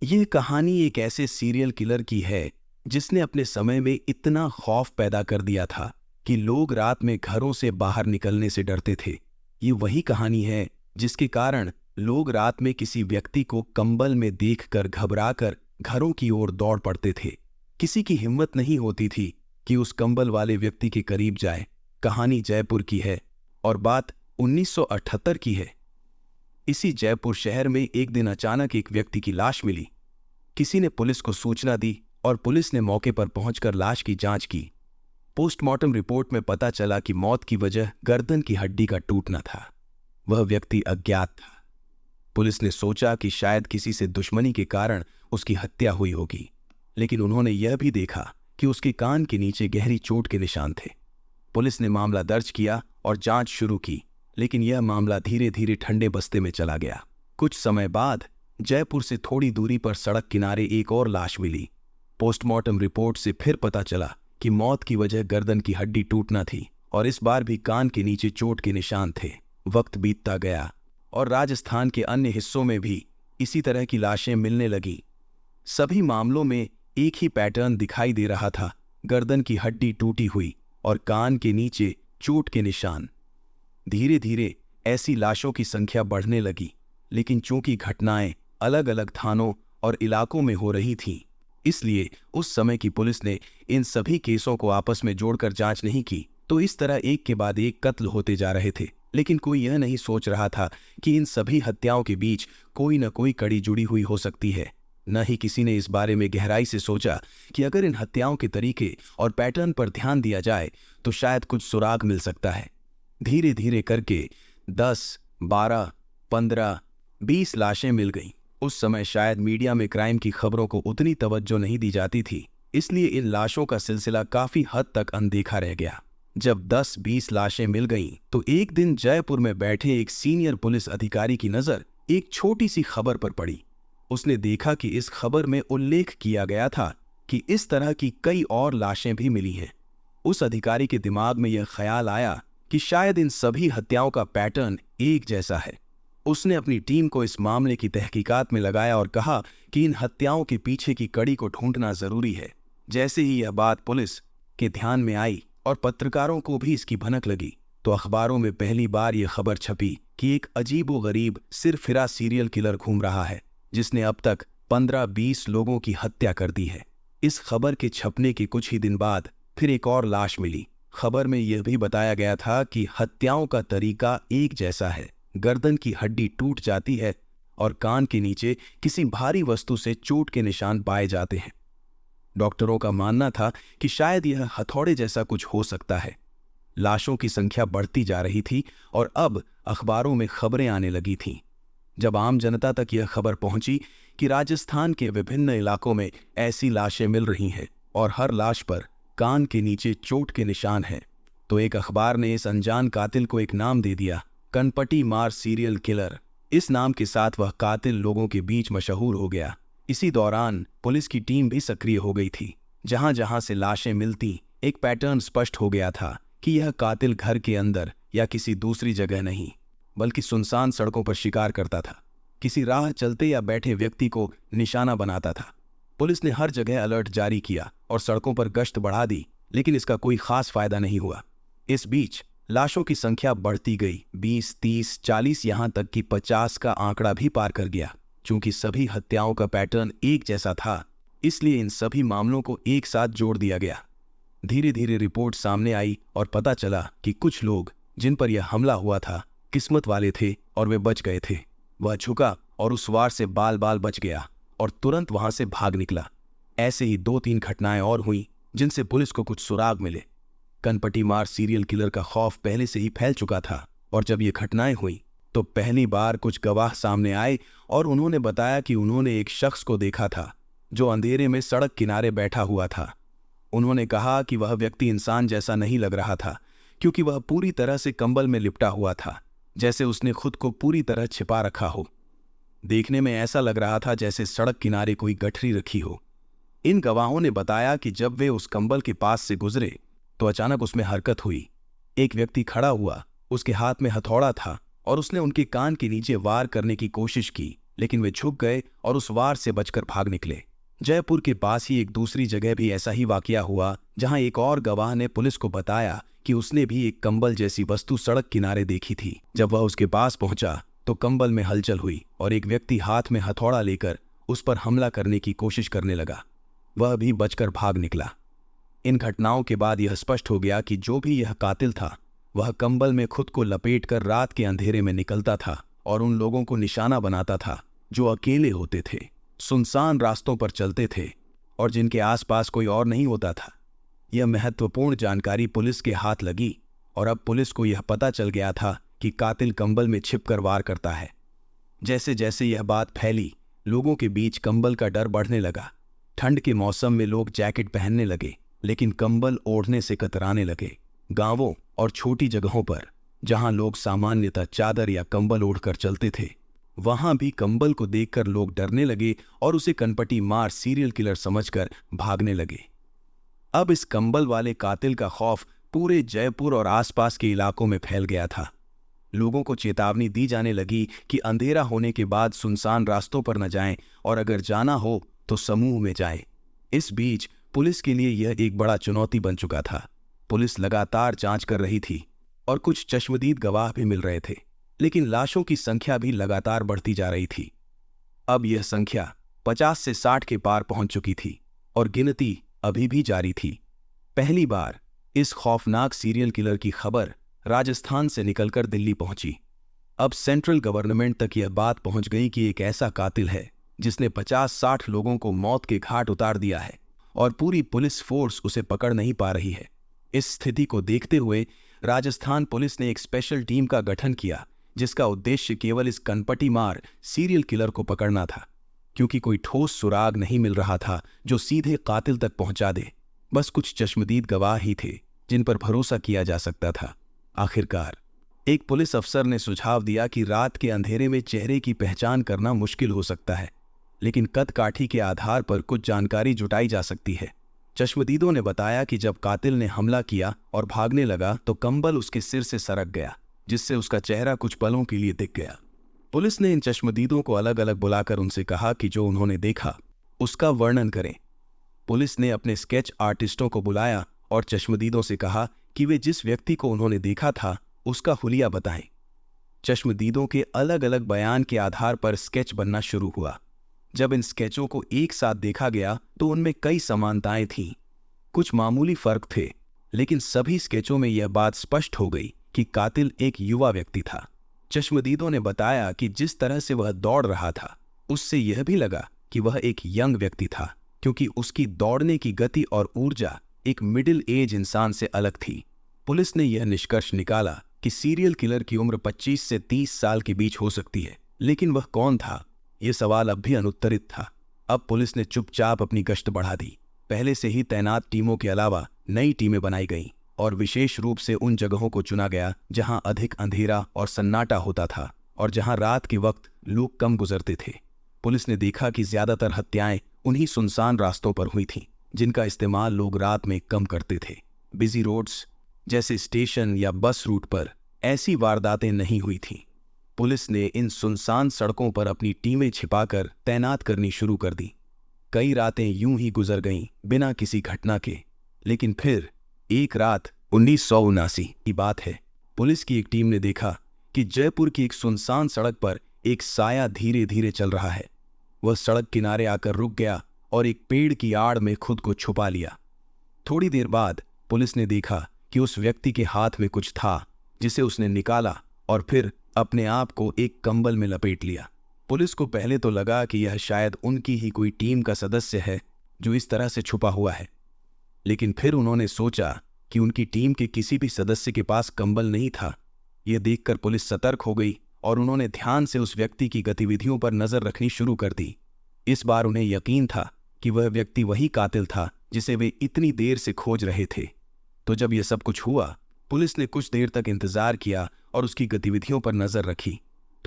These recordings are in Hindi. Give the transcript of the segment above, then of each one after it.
यह कहानी एक ऐसे सीरियल किलर की है जिसने अपने समय में इतना खौफ पैदा कर दिया था कि लोग रात में घरों से बाहर निकलने से डरते थे। ये वही कहानी है जिसके कारण लोग रात में किसी व्यक्ति को कंबल में देखकर घबराकर घरों की ओर दौड़ पड़ते थे। किसी की हिम्मत नहीं होती थी कि उस कंबल वाले व्यक्ति के करीब जाए। कहानी जयपुर की है और बात 1978 की है। इसी जयपुर शहर में एक दिन अचानक एक व्यक्ति की लाश मिली। किसी ने पुलिस को सूचना दी और पुलिस ने मौके पर पहुंचकर लाश की जांच की। पोस्टमार्टम रिपोर्ट में पता चला कि मौत की वजह गर्दन की हड्डी का टूटना था। वह व्यक्ति अज्ञात था। पुलिस ने सोचा कि शायद किसी से दुश्मनी के कारण उसकी हत्या हुई होगी, लेकिन उन्होंने यह भी देखा कि उसके कान के नीचे गहरी चोट के निशान थे। पुलिस ने मामला दर्ज किया और जांच शुरू की, लेकिन यह मामला धीरे धीरे ठंडे बस्ते में चला गया। कुछ समय बाद जयपुर से थोड़ी दूरी पर सड़क किनारे एक और लाश मिली। पोस्टमार्टम रिपोर्ट से फिर पता चला कि मौत की वजह गर्दन की हड्डी टूटना थी और इस बार भी कान के नीचे चोट के निशान थे। वक्त बीतता गया और राजस्थान के अन्य हिस्सों में भी इसी तरह की लाशें मिलने लगी। सभी मामलों में एक ही पैटर्न दिखाई दे रहा था, गर्दन की हड्डी टूटी हुई और कान के नीचे चोट के निशान। धीरे धीरे ऐसी लाशों की संख्या बढ़ने लगी, लेकिन चूंकि घटनाएं अलग अलग थानों और इलाकों में हो रही थीं, इसलिए उस समय की पुलिस ने इन सभी केसों को आपस में जोड़कर जांच नहीं की। तो इस तरह एक के बाद एक कत्ल होते जा रहे थे, लेकिन कोई यह नहीं सोच रहा था कि इन सभी हत्याओं के बीच कोई न कोई कड़ी जुड़ी हुई हो सकती है। न ही किसी ने इस बारे में गहराई से सोचा कि अगर इन हत्याओं के तरीके और पैटर्न पर ध्यान दिया जाए तो शायद कुछ सुराग मिल सकता है। धीरे धीरे करके 10, 12, 15, 20 लाशें मिल गईं। उस समय शायद मीडिया में क्राइम की खबरों को उतनी तवज्जो नहीं दी जाती थी, इसलिए इन लाशों का सिलसिला काफी हद तक अनदेखा रह गया। जब 10-20 लाशें मिल गईं, तो एक दिन जयपुर में बैठे एक सीनियर पुलिस अधिकारी की नजर एक छोटी सी खबर पर पड़ी। उसने देखा कि इस खबर में उल्लेख किया गया था कि इस तरह की कई और लाशें भी मिली हैं। उस अधिकारी के दिमाग में यह ख्याल आया कि शायद इन सभी हत्याओं का पैटर्न एक जैसा है। उसने अपनी टीम को इस मामले की तहकीकात में लगाया और कहा कि इन हत्याओं के पीछे की कड़ी को ढूंढना जरूरी है। जैसे ही यह बात पुलिस के ध्यान में आई और पत्रकारों को भी इसकी भनक लगी, तो अखबारों में पहली बार यह खबर छपी कि एक अजीबोगरीब सिरफिरा सीरियल किलर घूम रहा है, जिसने अब तक 15-20 लोगों की हत्या कर दी है। इस खबर के छपने के कुछ ही दिन बाद फिर एक और लाश मिली। खबर में यह भी बताया गया था कि हत्याओं का तरीका एक जैसा है, गर्दन की हड्डी टूट जाती है और कान के नीचे किसी भारी वस्तु से चोट के निशान पाए जाते हैं। डॉक्टरों का मानना था कि शायद यह हथौड़े जैसा कुछ हो सकता है। लाशों की संख्या बढ़ती जा रही थी और अब अखबारों में खबरें आने लगी थीं। जब आम जनता तक यह खबर पहुंची कि राजस्थान के विभिन्न इलाकों में ऐसी लाशें मिल रही हैं और हर लाश पर कान के नीचे चोट के निशान हैं, तो एक अखबार ने इस अनजान कातिल को एक नाम दे दिया, कनपटी मार सीरियल किलर। इस नाम के साथ वह कातिल लोगों के बीच मशहूर हो गया। इसी दौरान पुलिस की टीम भी सक्रिय हो गई थी। जहां जहां से लाशें मिलती, एक पैटर्न स्पष्ट हो गया था कि यह कातिल घर के अंदर या किसी दूसरी जगह नहीं, बल्कि सुनसान सड़कों पर शिकार करता था। किसी राह चलते या बैठे व्यक्ति को निशाना बनाता था। पुलिस ने हर जगह अलर्ट जारी किया और सड़कों पर गश्त बढ़ा दी, लेकिन इसका कोई खास फायदा नहीं हुआ। इस बीच लाशों की संख्या बढ़ती गई, 20, 30, 40, यहां तक कि 50 का आंकड़ा भी पार कर गया। चूंकि सभी हत्याओं का पैटर्न एक जैसा था, इसलिए इन सभी मामलों को एक साथ जोड़ दिया गया। धीरे धीरे रिपोर्ट सामने आई और पता चला कि कुछ लोग जिन पर यह हमला हुआ था किस्मत वाले थे और वे बच गए थे। वह झुका और उस वार से बाल बाल बच गया और तुरंत वहां से भाग निकला। ऐसे ही 2-3 घटनाएं और हुई जिनसे पुलिस को कुछ सुराग मिले। कनपटी मार सीरियल किलर का खौफ पहले से ही फैल चुका था और जब ये घटनाएं हुई तो पहली बार कुछ गवाह सामने आए और उन्होंने बताया कि उन्होंने एक शख्स को देखा था जो अंधेरे में सड़क किनारे बैठा हुआ था। उन्होंने कहा कि वह व्यक्ति इंसान जैसा नहीं लग रहा था, क्योंकि वह पूरी तरह से कंबल में लिपटा हुआ था, जैसे उसने खुद को पूरी तरह छिपा रखा हो। देखने में ऐसा लग रहा था जैसे सड़क किनारे कोई गठरी रखी हो। इन गवाहों ने बताया कि जब वे उस कंबल के पास से गुजरे तो अचानक उसमें हरकत हुई। एक व्यक्ति खड़ा हुआ, उसके हाथ में हथौड़ा था और उसने उनके कान के नीचे वार करने की कोशिश की, लेकिन वे झुक गए और उस वार से बचकर भाग निकले। जयपुर के पास ही एक दूसरी जगह भी ऐसा ही वाकया हुआ, जहां एक और गवाह ने पुलिस को बताया कि उसने भी एक कंबल जैसी वस्तु सड़क किनारे देखी थी। जब वह उसके पास पहुंचा तो कंबल में हलचल हुई और एक व्यक्ति हाथ में हथौड़ा लेकर उस पर हमला करने की कोशिश करने लगा। वह भी बचकर भाग निकला। इन घटनाओं के बाद यह स्पष्ट हो गया कि जो भी यह कातिल था वह कंबल में खुद को लपेटकर रात के अंधेरे में निकलता था और उन लोगों को निशाना बनाता था जो अकेले होते थे, सुनसान रास्तों पर चलते थे और जिनके आसपास कोई और नहीं होता था। यह महत्वपूर्ण जानकारी पुलिस के हाथ लगी और अब पुलिस को यह पता चल गया था कि कातिल कंबल में छिपकर वार करता है। जैसे जैसे यह बात फैली, लोगों के बीच कंबल का डर बढ़ने लगा। ठंड के मौसम में लोग जैकेट पहनने लगे, लेकिन कंबल ओढ़ने से कतराने लगे। गांवों और छोटी जगहों पर जहां लोग सामान्यतः चादर या कंबल ओढ़कर चलते थे, वहां भी कंबल को देखकर लोग डरने लगे और उसे कनपटी मार सीरियल किलर समझकर भागने लगे। अब इस कंबल वाले कातिल का खौफ पूरे जयपुर और आसपास के इलाकों में फैल गया था। लोगों को चेतावनी दी जाने लगी कि अंधेरा होने के बाद सुनसान रास्तों पर न जाएं और अगर जाना हो तो समूह में जाएं। इस बीच पुलिस के लिए यह एक बड़ा चुनौती बन चुका था। पुलिस लगातार जांच कर रही थी और कुछ चश्मदीद गवाह भी मिल रहे थे, लेकिन लाशों की संख्या भी लगातार बढ़ती जा रही थी। अब यह संख्या 50 से 60 के पार पहुंच चुकी थी और गिनती अभी भी जारी थी। पहली बार इस खौफनाक सीरियल किलर की खबर राजस्थान से निकलकर दिल्ली पहुंची। अब सेंट्रल गवर्नमेंट तक यह बात पहुंच गई कि एक ऐसा कातिल है जिसने 50-60 लोगों को मौत के घाट उतार दिया है और पूरी पुलिस फोर्स उसे पकड़ नहीं पा रही है। इस स्थिति को देखते हुए राजस्थान पुलिस ने एक स्पेशल टीम का गठन किया, जिसका उद्देश्य केवल इस कनपटी मार सीरियल किलर को पकड़ना था, क्योंकि कोई ठोस सुराग नहीं मिल रहा था जो सीधे कातिल तक पहुंचा दे। बस कुछ चश्मदीद गवाह ही थे जिन पर भरोसा किया जा सकता था। आखिरकार एक पुलिस अफसर ने सुझाव दिया कि रात के अंधेरे में चेहरे की पहचान करना मुश्किल हो सकता है, लेकिन कद-काठी के आधार पर कुछ जानकारी जुटाई जा सकती है। चश्मदीदों ने बताया कि जब कातिल ने हमला किया और भागने लगा तो कंबल उसके सिर से सरक गया, जिससे उसका चेहरा कुछ पलों के लिए दिख गया। पुलिस ने इन चश्मदीदों को अलग अलग बुलाकर उनसे कहा कि जो उन्होंने देखा उसका वर्णन करें। पुलिस ने अपने स्केच आर्टिस्टों को बुलाया और चश्मदीदों से कहा कि वे जिस व्यक्ति को उन्होंने देखा था उसका हुलिया बताएं। चश्मदीदों के अलग अलग बयान के आधार पर स्केच बनना शुरू हुआ। जब इन स्केचों को एक साथ देखा गया तो उनमें कई समानताएं थीं। कुछ मामूली फर्क थे, लेकिन सभी स्केचों में यह बात स्पष्ट हो गई कि कातिल एक युवा व्यक्ति था। चश्मदीदों ने बताया कि जिस तरह से वह दौड़ रहा था उससे यह भी लगा कि वह एक यंग व्यक्ति था, क्योंकि उसकी दौड़ने की गति और ऊर्जा एक मिडिल एज इंसान से अलग थी। पुलिस ने यह निष्कर्ष निकाला कि सीरियल किलर की उम्र 25 से 30 साल के बीच हो सकती है, लेकिन वह कौन था, यह सवाल अब भी अनुत्तरित था। अब पुलिस ने चुपचाप अपनी गश्त बढ़ा दी। पहले से ही तैनात टीमों के अलावा नई टीमें बनाई गईं और विशेष रूप से उन जगहों को चुना गया जहां अधिक अंधेरा और सन्नाटा होता था और जहां रात के वक्त लोग कम गुजरते थे। पुलिस ने देखा कि ज्यादातर हत्याएं उन्हीं सुनसान रास्तों पर हुई थीं जिनका इस्तेमाल लोग रात में कम करते थे। बिजी रोड्स जैसे स्टेशन या बस रूट पर ऐसी वारदातें नहीं हुई थीं। पुलिस ने इन सुनसान सड़कों पर अपनी टीमें छिपाकर तैनात करनी शुरू कर दी। कई रातें यूं ही गुजर गईं बिना किसी घटना के, लेकिन फिर एक रात 1979 की बात है, पुलिस की एक टीम ने देखा कि जयपुर की एक सुनसान सड़क पर एक साया धीरे धीरे चल रहा है। वह सड़क किनारे आकर रुक गया और एक पेड़ की आड़ में खुद को छुपा लिया। थोड़ी देर बाद पुलिस ने देखा कि उस व्यक्ति के हाथ में कुछ था, जिसे उसने निकाला और फिर अपने आप को एक कंबल में लपेट लिया। पुलिस को पहले तो लगा कि यह शायद उनकी ही कोई टीम का सदस्य है जो इस तरह से छुपा हुआ है, लेकिन फिर उन्होंने सोचा कि उनकी टीम के किसी भी सदस्य के पास कंबल नहीं था। यह देखकर पुलिस सतर्क हो गई और उन्होंने ध्यान से उस व्यक्ति की गतिविधियों पर नजर रखनी शुरू कर दी। इस बार उन्हें यकीन था कि वह व्यक्ति वही कातिल था जिसे वे इतनी देर से खोज रहे थे। तो जब यह सब कुछ हुआ, पुलिस ने कुछ देर तक इंतजार किया और उसकी गतिविधियों पर नजर रखी।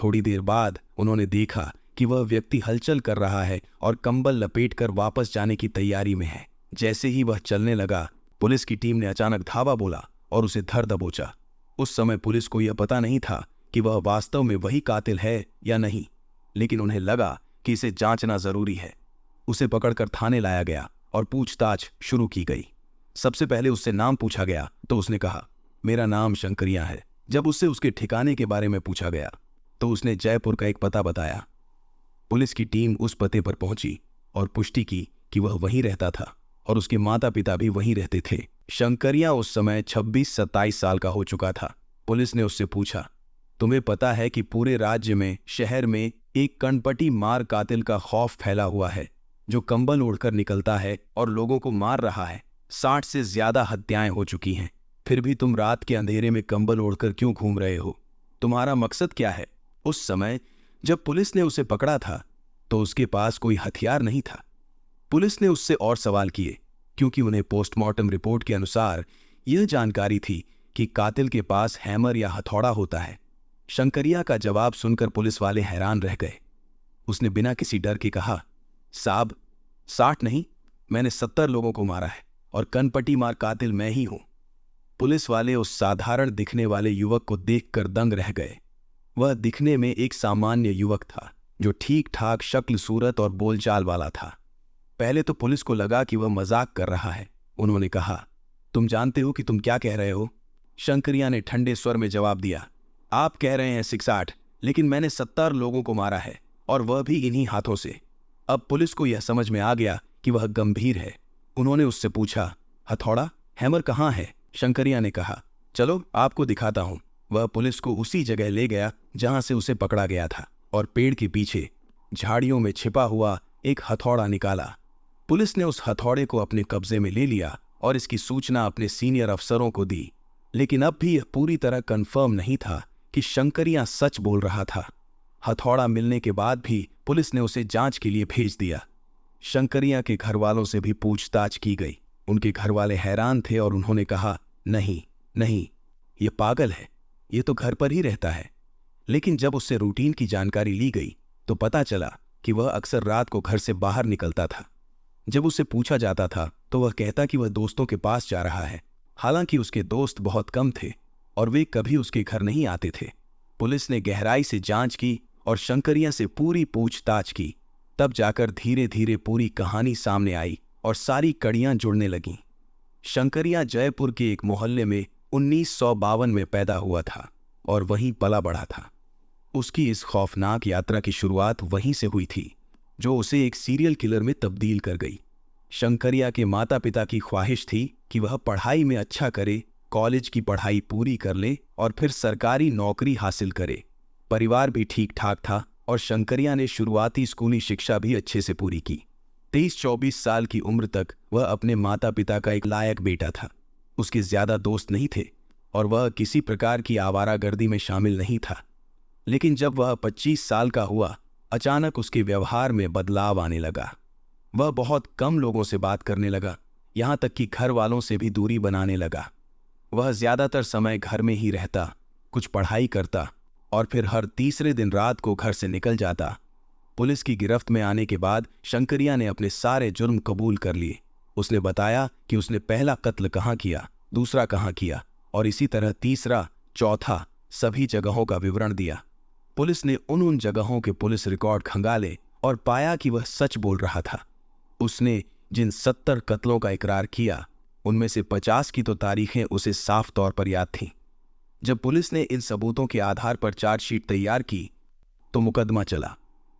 थोड़ी देर बाद उन्होंने देखा कि वह व्यक्ति हलचल कर रहा है और कंबल लपेटकर वापस जाने की तैयारी में है। जैसे ही वह चलने लगा, पुलिस की टीम ने अचानक धावा बोला और उसे धर दबोचा। उस समय पुलिस को यह पता नहीं था कि वह वास्तव में वही कातिल है या नहीं। लेकिन उन्हें लगा कि इसे जांचना जरूरी है। उसे पकड़कर थाने लाया गया और पूछताछ शुरू की गई। सबसे पहले उससे नाम पूछा गया तो उसने कहा, मेरा नाम शंकरिया है। जब उससे उसके ठिकाने के बारे में पूछा गया तो उसने जयपुर का एक पता बताया। पुलिस की टीम उस पते पर पहुंची और पुष्टि की कि वह वहीं रहता था और उसके माता पिता भी वहीं रहते थे। शंकरिया उस समय 26-27 साल का हो चुका था। पुलिस ने उससे पूछा, तुम्हें पता है कि पूरे राज्य में, शहर में एक कनपटी मार कातिल का खौफ फैला हुआ है, जो कंबल ओढ़कर निकलता है और लोगों को मार रहा है। 60 से ज्यादा हत्याएं हो चुकी हैं। फिर भी तुम रात के अंधेरे में कंबल ओढ़कर क्यों घूम रहे हो? तुम्हारा मकसद क्या है? उस समय जब पुलिस ने उसे पकड़ा था तो उसके पास कोई हथियार नहीं था। पुलिस ने उससे और सवाल किए, क्योंकि उन्हें पोस्टमार्टम रिपोर्ट के अनुसार यह जानकारी थी कि कातिल के पास हैमर या हथौड़ा होता है। शंकरिया का जवाब सुनकर पुलिस वाले हैरान रह गए। उसने बिना किसी डर के कहा, साहब, 60 नहीं, मैंने 70 लोगों को मारा है और कनपटी मार कातिल मैं ही हूं। पुलिस वाले उस साधारण दिखने वाले युवक को देखकर दंग रह गए। वह दिखने में एक सामान्य युवक था, जो ठीक ठाक शक्ल, सूरत और बोलचाल वाला था। पहले तो पुलिस को लगा कि वह मजाक कर रहा है। उन्होंने कहा, तुम जानते हो कि तुम क्या कह रहे हो? शंकरिया ने ठंडे स्वर में जवाब दिया, आप कह रहे हैं 60, लेकिन मैंने 70 लोगों को मारा है, और वह भी इन्हीं हाथों से। अब पुलिस को यह समझ में आ गया कि वह गंभीर है। उन्होंने उससे पूछा, हथौड़ा, हैमर कहाँ है? शंकरिया ने कहा, चलो आपको दिखाता हूं। वह पुलिस को उसी जगह ले गया जहां से उसे पकड़ा गया था और पेड़ के पीछे झाड़ियों में छिपा हुआ एक हथौड़ा निकाला। पुलिस ने उस हथौड़े को अपने कब्जे में ले लिया और इसकी सूचना अपने सीनियर अफसरों को दी। लेकिन अब भी यह पूरी तरह कंफर्म नहीं था कि शंकरिया सच बोल रहा था। हथौड़ा मिलने के बाद भी पुलिस ने उसे जांच के लिए भेज दिया। शंकरिया के घर वालों से भी पूछताछ की गई। उनके घर वाले हैरान थे और उन्होंने कहा, नहीं नहीं, ये पागल है, ये तो घर पर ही रहता है। लेकिन जब उससे रूटीन की जानकारी ली गई तो पता चला कि वह अक्सर रात को घर से बाहर निकलता था। जब उससे पूछा जाता था तो वह कहता कि वह दोस्तों के पास जा रहा है। हालांकि उसके दोस्त बहुत कम थे और वे कभी उसके घर नहीं आते थे। पुलिस ने गहराई से जांच की और शंकरिया से पूरी पूछताछ की। तब जाकर धीरे धीरे पूरी कहानी सामने आई और सारी कड़ियां जुड़ने लगीं। शंकरिया जयपुर के एक मोहल्ले में 1952 में पैदा हुआ था और वहीं पला बढ़ा था। उसकी इस खौफनाक यात्रा की शुरुआत वहीं से हुई थी, जो उसे एक सीरियल किलर में तब्दील कर गई। शंकरिया के माता पिता की ख्वाहिश थी कि वह पढ़ाई में अच्छा करे, कॉलेज की पढ़ाई पूरी कर ले और फिर सरकारी नौकरी हासिल करे। परिवार भी ठीक ठाक था और शंकरिया ने शुरुआती स्कूली शिक्षा भी अच्छे से पूरी की। 23-24 साल की उम्र तक वह अपने माता पिता का एक लायक बेटा था। उसके ज्यादा दोस्त नहीं थे और वह किसी प्रकार की आवारागर्दी में शामिल नहीं था। लेकिन जब वह 25 साल का हुआ, अचानक उसके व्यवहार में बदलाव आने लगा। वह बहुत कम लोगों से बात करने लगा, यहां तक कि घर वालों से भी दूरी बनाने लगा। वह ज्यादातर समय घर में ही रहता, कुछ पढ़ाई करता और फिर हर तीसरे दिन रात को घर से निकल जाता। पुलिस की गिरफ्त में आने के बाद शंकरिया ने अपने सारे जुर्म कबूल कर लिए। उसने बताया कि उसने पहला कत्ल कहाँ किया, दूसरा कहाँ किया और इसी तरह तीसरा, चौथा, सभी जगहों का विवरण दिया। पुलिस ने उन जगहों के पुलिस रिकॉर्ड खंगाले और पाया कि वह सच बोल रहा था। उसने जिन 70 कत्लों का इकरार किया, उनमें से 50 की तो तारीखें उसे साफ तौर पर याद थीं। जब पुलिस ने इन सबूतों के आधार पर चार्जशीट तैयार की तो मुकदमा चला।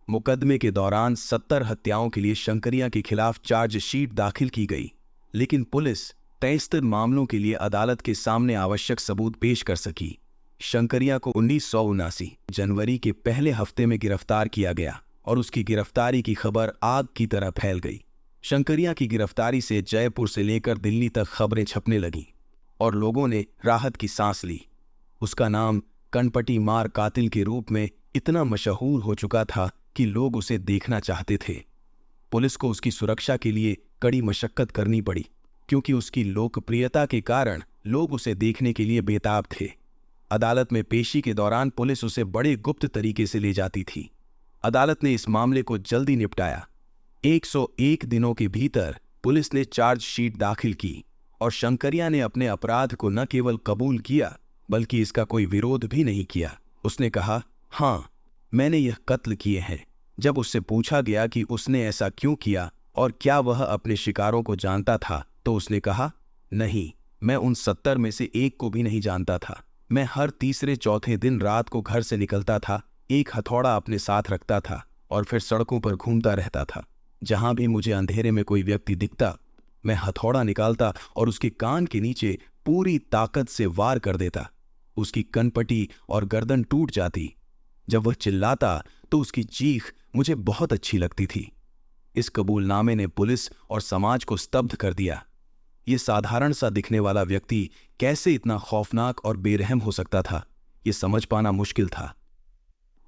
मुकदमे के दौरान 70 हत्याओं के लिए शंकरिया के खिलाफ चार्जशीट दाखिल की गई, लेकिन पुलिस 73 मामलों के लिए अदालत के सामने आवश्यक सबूत पेश कर सकी। शंकरिया को 1979 जनवरी के पहले हफ्ते में गिरफ्तार किया गया और उसकी गिरफ्तारी की खबर आग की तरह फैल गई। शंकरिया की गिरफ्तारी से जयपुर से लेकर दिल्ली तक खबरें छपने लगीं और लोगों ने राहत की सांस ली। उसका नाम कनपटी मार कातिल के रूप में इतना मशहूर हो चुका था कि लोग उसे देखना चाहते थे। पुलिस को उसकी सुरक्षा के लिए कड़ी मशक्कत करनी पड़ी, क्योंकि उसकी लोकप्रियता के कारण लोग उसे देखने के लिए बेताब थे। अदालत में पेशी के दौरान पुलिस उसे बड़े गुप्त तरीके से ले जाती थी। अदालत ने इस मामले को जल्दी निपटाया। 101 दिनों के भीतर पुलिस ने चार्जशीट दाखिल की और शंकरिया ने अपने अपराध को न केवल कबूल किया, बल्कि इसका कोई विरोध भी नहीं किया। उसने कहा, हाँ, मैंने यह कत्ल किए हैं। जब उससे पूछा गया कि उसने ऐसा क्यों किया और क्या वह अपने शिकारों को जानता था, तो उसने कहा, नहीं, मैं उन 70 में से एक को भी नहीं जानता था। मैं हर तीसरे चौथे दिन रात को घर से निकलता था, एक हथौड़ा अपने साथ रखता था और फिर सड़कों पर घूमता रहता था। जहां भी मुझे अंधेरे में कोई व्यक्ति दिखता, मैं हथौड़ा निकालता और उसके कान के नीचे पूरी ताकत से वार कर देता। उसकी कनपटी और गर्दन टूट जाती। जब वह चिल्लाता तो उसकी चीख मुझे बहुत अच्छी लगती थी। इस कबूलनामे ने पुलिस और समाज को स्तब्ध कर दिया। ये साधारण सा दिखने वाला व्यक्ति कैसे इतना खौफनाक और बेरहम हो सकता था, ये समझ पाना मुश्किल था।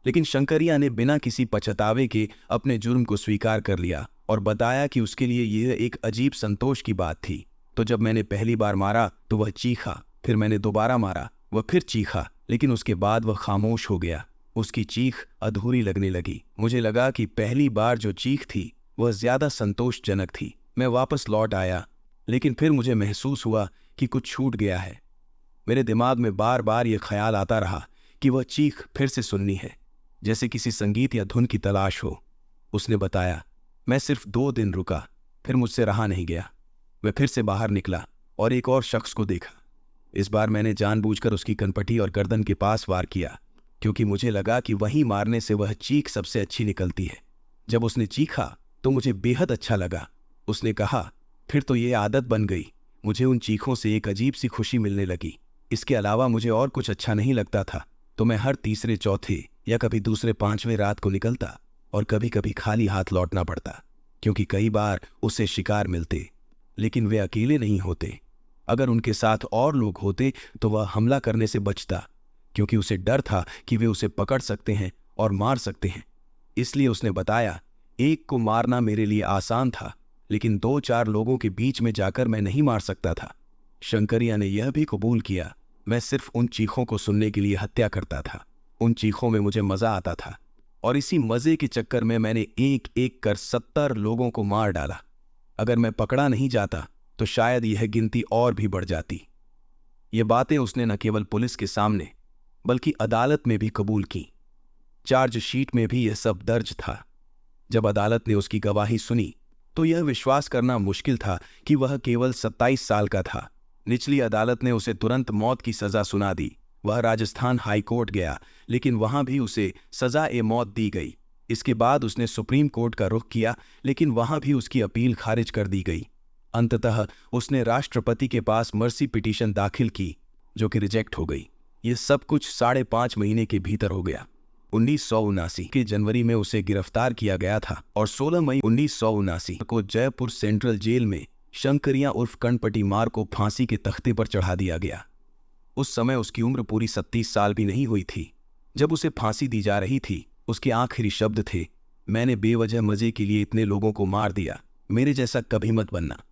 लेकिन शंकरिया ने बिना किसी पछतावे के अपने जुर्म को स्वीकार कर लिया और बताया कि उसके लिए यह एक अजीब संतोष की बात थी। तो जब मैंने पहली बार मारा तो वह चीखा, फिर मैंने दोबारा मारा, वह फिर चीखा, लेकिन उसके बाद वह खामोश हो गया। उसकी चीख अधूरी लगने लगी। मुझे लगा कि पहली बार जो चीख थी वह ज्यादा संतोषजनक थी। मैं वापस लौट आया, लेकिन फिर मुझे महसूस हुआ कि कुछ छूट गया है। मेरे दिमाग में बार बार यह ख्याल आता रहा कि वह चीख फिर से सुननी है, जैसे किसी संगीत या धुन की तलाश हो। उसने बताया। मैं सिर्फ 2 दिन रुका, फिर मुझसे रहा नहीं गया। मैं फिर से बाहर निकला और एक और शख्स को देखा। इस बार मैंने जानबूझकर उसकी कनपटी और गर्दन के पास वार किया, क्योंकि मुझे लगा कि वहीं मारने से वह चीख सबसे अच्छी निकलती है। जब उसने चीखा तो मुझे बेहद अच्छा लगा। उसने कहा, फिर तो ये आदत बन गई। मुझे उन चीखों से एक अजीब सी खुशी मिलने लगी। इसके अलावा मुझे और कुछ अच्छा नहीं लगता था, तो मैं हर तीसरे चौथे या कभी दूसरे 5वें रात को निकलता और कभी कभी खाली हाथ लौटना पड़ता, क्योंकि कई बार उसे शिकार मिलते, लेकिन वे अकेले नहीं होते। अगर उनके साथ और लोग होते तो वह हमला करने से बचता, क्योंकि उसे डर था कि वे उसे पकड़ सकते हैं और मार सकते हैं। इसलिए उसने बताया, एक को मारना मेरे लिए आसान था, लेकिन 2-4 लोगों के बीच में जाकर मैं नहीं मार सकता था। शंकरिया ने यह भी कबूल किया, मैं सिर्फ उन चीखों को सुनने के लिए हत्या करता था। उन चीखों में मुझे मजा आता था और इसी मजे के चक्कर में मैंने एक एक कर 70 लोगों को मार डाला। अगर मैं पकड़ा नहीं जाता तो शायद यह गिनती और भी बढ़ जाती। ये बातें उसने न केवल पुलिस के सामने बल्कि अदालत में भी कबूल की। चार्जशीट में भी यह सब दर्ज था। जब अदालत ने उसकी गवाही सुनी तो यह विश्वास करना मुश्किल था कि वह केवल 27 साल का था। निचली अदालत ने उसे तुरंत मौत की सजा सुना दी। वह राजस्थान हाई कोर्ट गया, लेकिन वहां भी उसे सजा-ए-मौत दी गई। इसके बाद उसने सुप्रीम कोर्ट का रुख किया, लेकिन वहां भी उसकी अपील खारिज कर दी गई। अंततः उसने राष्ट्रपति के पास मर्सी पिटीशन दाखिल की, जो कि रिजेक्ट हो गई। यह सब कुछ 5.5 महीने के भीतर हो गया। 1979 के जनवरी में उसे गिरफ्तार किया गया था और 16 मई 1979 को जयपुर सेंट्रल जेल में शंकरिया उर्फ कनपटी मार को फांसी के तख्ते पर चढ़ा दिया गया। उस समय उसकी उम्र पूरी 37 साल भी नहीं हुई थी। जब उसे फांसी दी जा रही थी, उसके आखिरी शब्द थे, मैंने बेवजह मजे के लिए इतने लोगों को मार दिया, मेरे जैसा कभी मत बनना।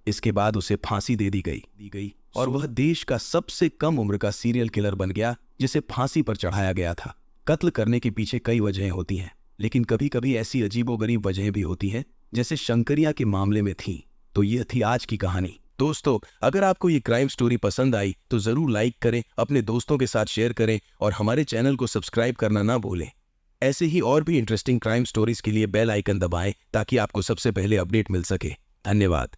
इसके बाद उसे फांसी दे दी गई और वह देश का सबसे कम उम्र का सीरियल किलर बन गया जिसे फांसी पर चढ़ाया गया था। कत्ल करने के पीछे कई वजहें होती हैं, लेकिन कभी कभी ऐसी अजीबोगरीब वजहें भी होती हैं, जैसे शंकरिया के मामले में थी। तो यह थी आज की कहानी। दोस्तों, अगर आपको ये क्राइम स्टोरी पसंद आई तो जरूर लाइक करें, अपने दोस्तों के साथ शेयर करें और हमारे चैनल को सब्सक्राइब करना ना भूलें। ऐसे ही और भी इंटरेस्टिंग क्राइम स्टोरीज के लिए बेल आइकन दबाएं ताकि आपको सबसे पहले अपडेट मिल सके। धन्यवाद।